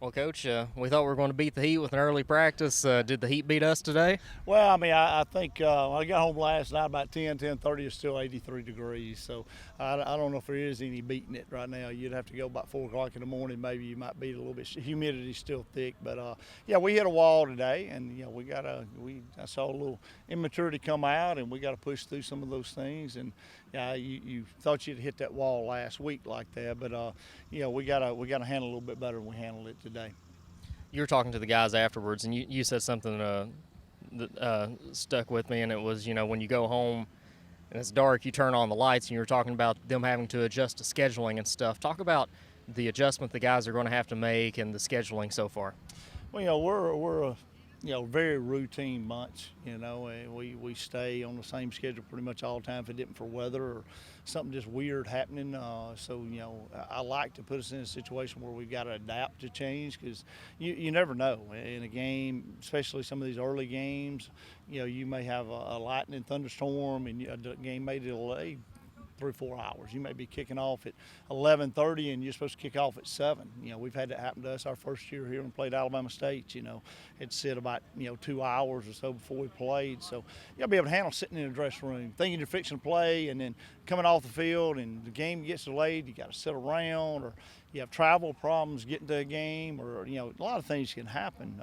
Well, Coach, we thought we were going to beat the Heat with an early practice. Did the Heat beat us today? Well, I mean, I think I got home last night about 10:30. It's still 83 degrees, so I don't know if there is any beating it right now. You'd have to go about 4 o'clock in the morning. Maybe you might beat a little bit. Humidity's still thick, but yeah, we hit a wall today, and I saw a little immaturity come out, and we got to push through some of those things. And yeah, you thought you'd hit that wall last week like that, but we gotta handle a little bit better than we handled it today. You were talking to the guys afterwards, and you said something that stuck with me, and it was, when you go home and it's dark, you turn on the lights, and you were talking about them having to adjust to scheduling and stuff. Talk about the adjustment the guys are going to have to make and the scheduling so far. Well, we're a very routine bunch. And we stay on the same schedule pretty much all the time. If it isn't for weather or something just weird happening, I like to put us in a situation where we've got to adapt to change because you never know in a game, especially some of these early games. You may have a lightning thunderstorm and the game may delay 3 or 4 hours. You may be kicking off at 11:30 and you're supposed to kick off at 7. We've had that happen to us our first year here and played Alabama State. It sit about 2 hours or so before we played. So you got to be able to handle sitting in a dressing room, thinking you're fixing to play, and then coming off the field and the game gets delayed. You got to sit around, or you have travel problems getting to a game, or a lot of things can happen.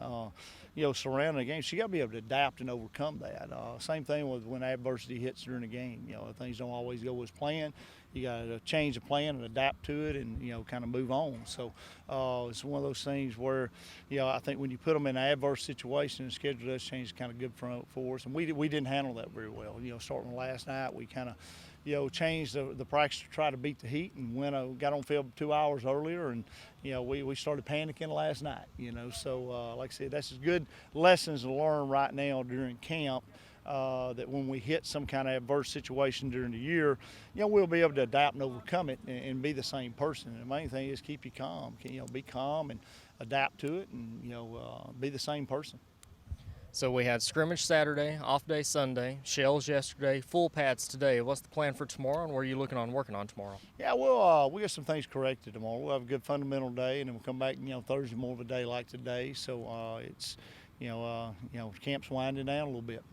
Surrounding a game, so you got to be able to adapt and overcome that. Same thing with when adversity hits during a game. Things don't always go as planned. You got to change the plan and adapt to it, and kind of move on. So it's one of those things where I think when you put them in an adverse situation, the schedule does change. Kind of good for us, and we didn't handle that very well. Starting last night, we kind of changed the practice to try to beat the Heat, and got on field 2 hours earlier, and we started panicking last night. So like I said, that's good lessons to learn right now during camp. That when we hit some kind of adverse situation during the year, we'll be able to adapt and overcome it and be the same person. And the main thing is keep you calm. Be calm and adapt to it, and be the same person. So we had scrimmage Saturday, off day Sunday, shells yesterday, full pads today. What's the plan for tomorrow, and what are you looking on working on tomorrow? Yeah, we got some things corrected tomorrow. We'll have a good fundamental day, and then we'll come back. Thursday more of a day like today. So it's camp's winding down a little bit.